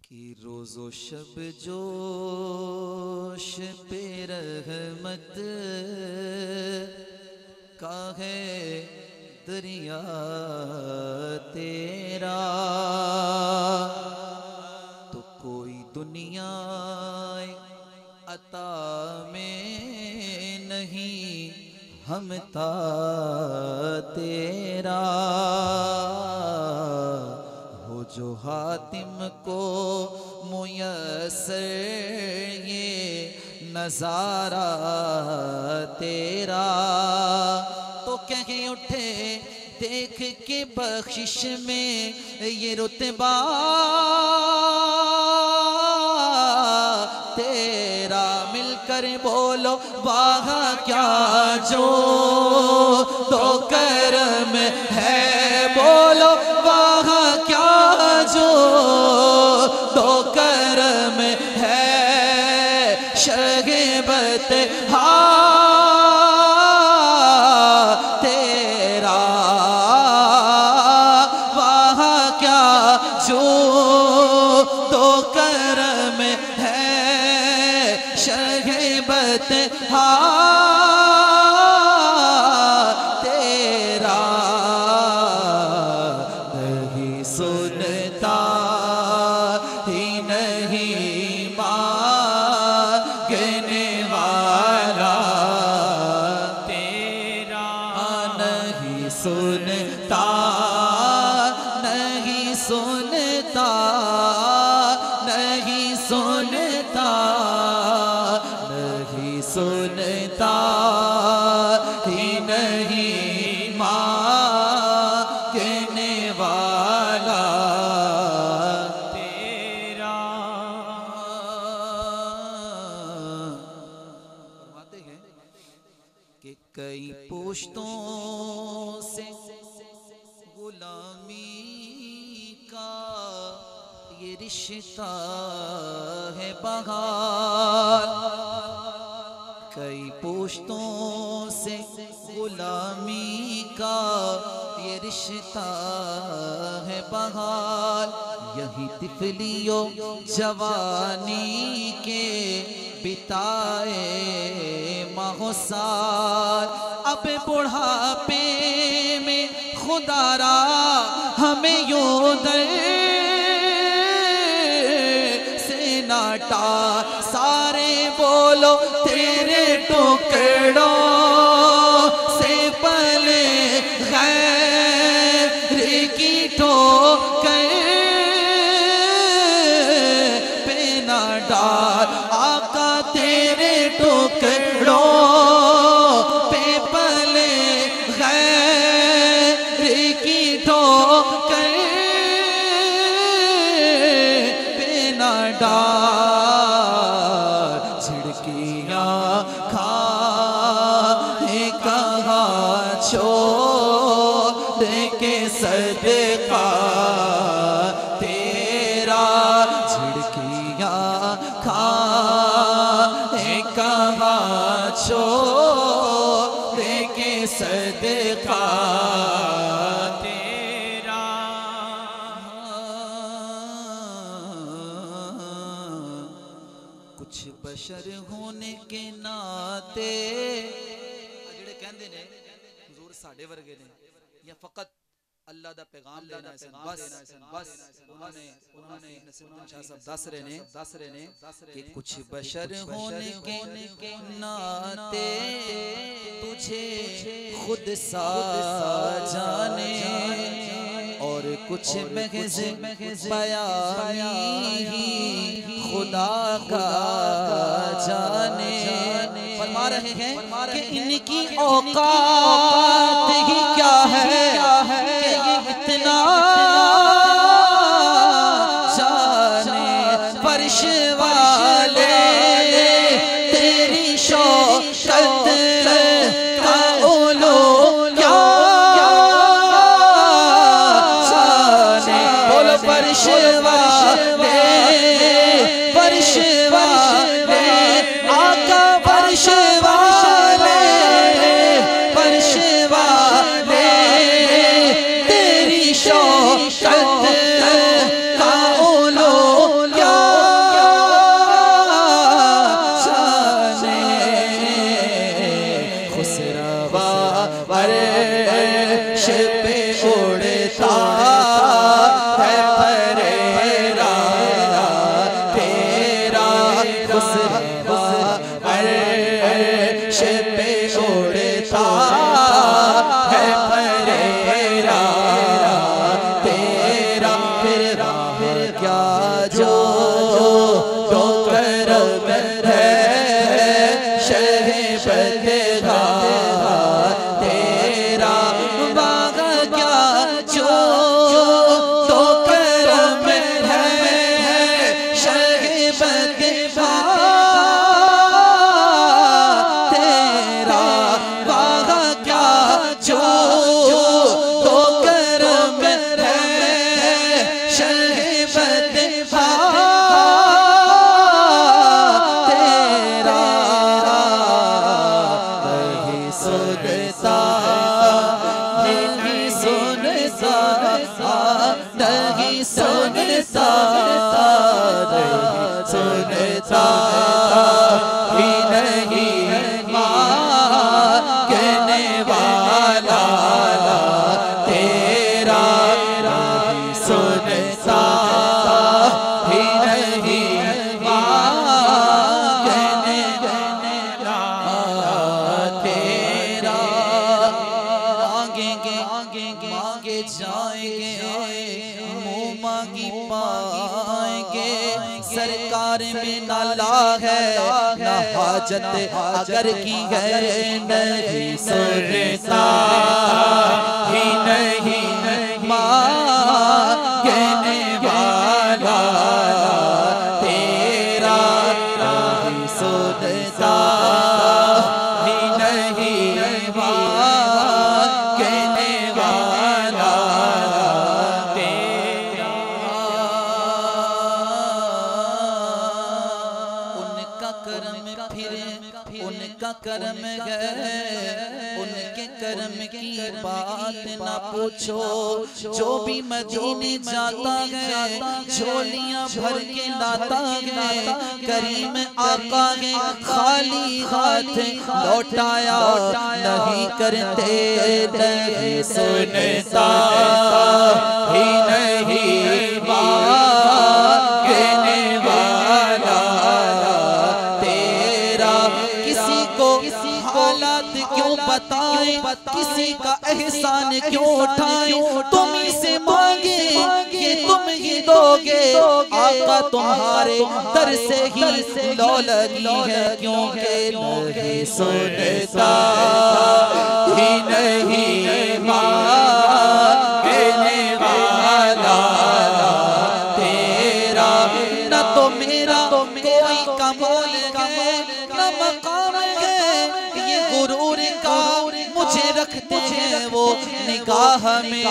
कि रोज़ो शब जोश पे रहमत का है दरिया तेरा, तो कोई दुनिया अता में नहीं हमता तेरा। हो जो हातिम को मुयस्सर ये नजारा तेरा, तो कह उठे देख के बख्शिश में ये रुतबा तेरा। मिलकर बोलो वाह क्या जो तो करम है, बोलो वाह क्या जो तो करम है। शगबत तेरा, वाह क्या जो तो करम है। शगबत तेरा, नहीं सुनता ही नहीं मांगने वाला तेरा। नहीं सुनता नहीं सुनता नहीं सुनता नहीं सुनता ही नहीं मांगने वाला तेरा। फरमाते हैं कि कई पुश्तों से गुलामी का ये रिश्ता है बहार। कई पुश्तों से गुलामी का ये रिश्ता है बहार। यही तिफलियों जवानी के बिताए माहौसाल, अब बुढ़ापे में खुदारा हमें यूं दर से नाटा। सारे बोलो तेरे टुकड़ों से पले गैर की ठोकर पे ना डाल। आका तेरे टुकड़ों पे पले गैर की ठोकर पे ना डाल। झिड़कियाँ खाए कहाँ छोड़ के सदका तेरा। झिड़कियाँ खाए कहाँ छोड़ के सदका तेरा। कुछ बशर होने के नाते जेड़े कहंदे ने हुजूर साडे वर्गे ने या फकत अल्लाह दा पैगाम लेना है बस उन्होंने नसीरुद्दीन शाह साहब दस रहे ने कि कुछ बशर होने के नाते तुझे खुद सा जाने और कुछ महज़ बयानी ही खुदा का जाने। फरमा रहे हैं कि इनकी औकात ही क्या है कि ये इतना जाने। फर्श वाले तेरी शौकत का उलू क्या जाने। बोलो फर्श वाले फर्श वाले आका फर्श वाले फर्श वाले तेरी शौकत का उलू क्या क्या जो तो करम है शहबद तेरा बाग क्या जो तो करम है शहबद तेरा बाग क्या जो तो करम है शहबद तेरा नहीं सुनता नहीं सुनता नहीं सुनता नहीं सुनता ही नहीं मांगने वाला तेरा नहीं सुनता ही नहीं मांगने वाला तेरा मांगेंगे मांगे जाएंगे मुँह मांगी पाएंगे सरकार में नाला है ना हाजत अगर की है नहीं सुनता ही नहीं मांगने वाला तेरा नहीं सुनता ही नहीं मांगने वाला तेरा उनका करम फिर उनका करम है उनके करम की बात ना पूछो जो भी मदीने जाता है झोलियां भर के लाता है करीम आका है खाली हाथ लौटाया नहीं करते नहीं सुनता ही नहीं मांगने वाला तेरा किसी को हालात क्यों बताएं किसी का एहसान क्यों उठाएं तुम ही से मांगे कि तुम ही दोगे आका तुम्हारे दर से ही लौ लगी है क्योंकि नहीं सुनता ही नहीं मांगने वाला तेरा न तो मेरा कोई कमाल है न मकाम है ये गुरूर का मुझे रखते हैं वो निगाह में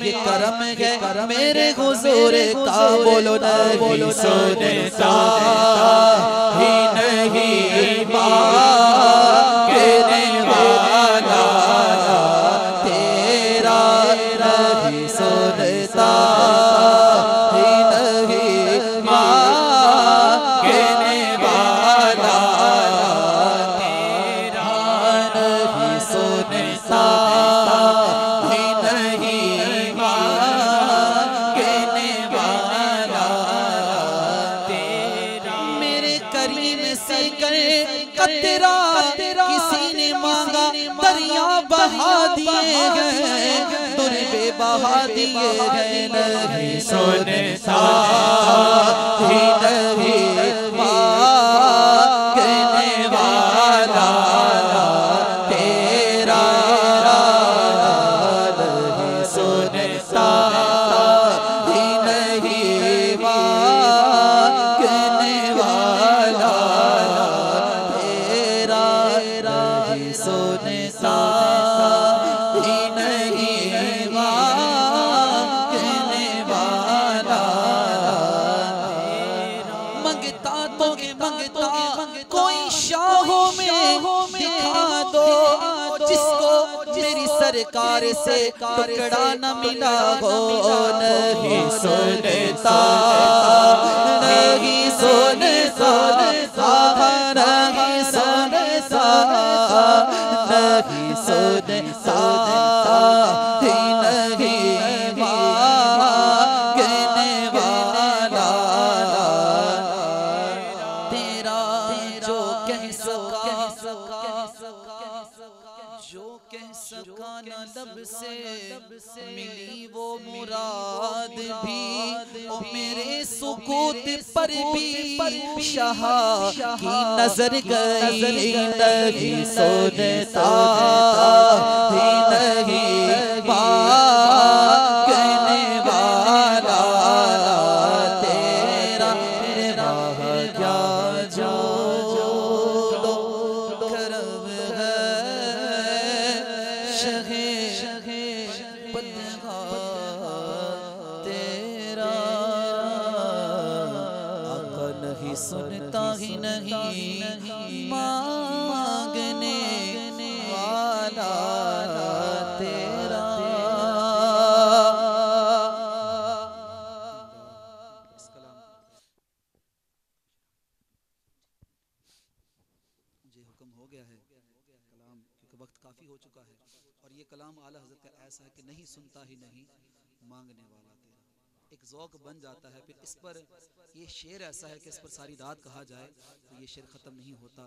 ये करम है मेरे हुजूर का बोलो नहीं सुनता ही नहीं मांगने वाला तेरा नहीं सुनता ही नहीं मांगने वाला तेरा नहीं सुनता ही नहीं मांगने वाला तेरा मेरे करीम से करे कतरा किसी ने मांगा दरिया बहा दिए गए दुर्बे बहा दिए गए नहीं सुनता ही नहीं मांगने वाला तेरा नहीं सुनता ही नहीं मांगने वाला तेरा नहीं सुनता ही नहीं मांगने वाला मंगता तो मंगता कोई शाहों में दिखा दो जिसको मेरी सरकार से टुकड़ा न मिला हो नहीं सुनता नहीं सुनता नहीं सुनता नहीं सुनता ही नहीं मांगने वाला तेरा जो कह सका जो कह सका न से मिली वो मुराद भी, ओ मेरे सुकूत पर भी शाह की नजर गई, नहीं सुनता ही नहीं मांगने वाला तेरा, मेरे माह क्या जो करम है शहे बदगा तेरा। आका नहीं सुनता ही नहीं मांगने वाला तेरा। जी हुक्म हो गया है कलाम, क्योंकि वक्त काफ़ी हो चुका है और ये कलाम आला हज़रत का ऐसा है कि नहीं सुनता ही नहीं मांगने वाला तेरा, एक ज़ौक़ बन जाता है। फिर इस पर ये शेर ऐसा है कि इस पर सारी रात कहा जाए तो ये शेर ख़त्म नहीं होता।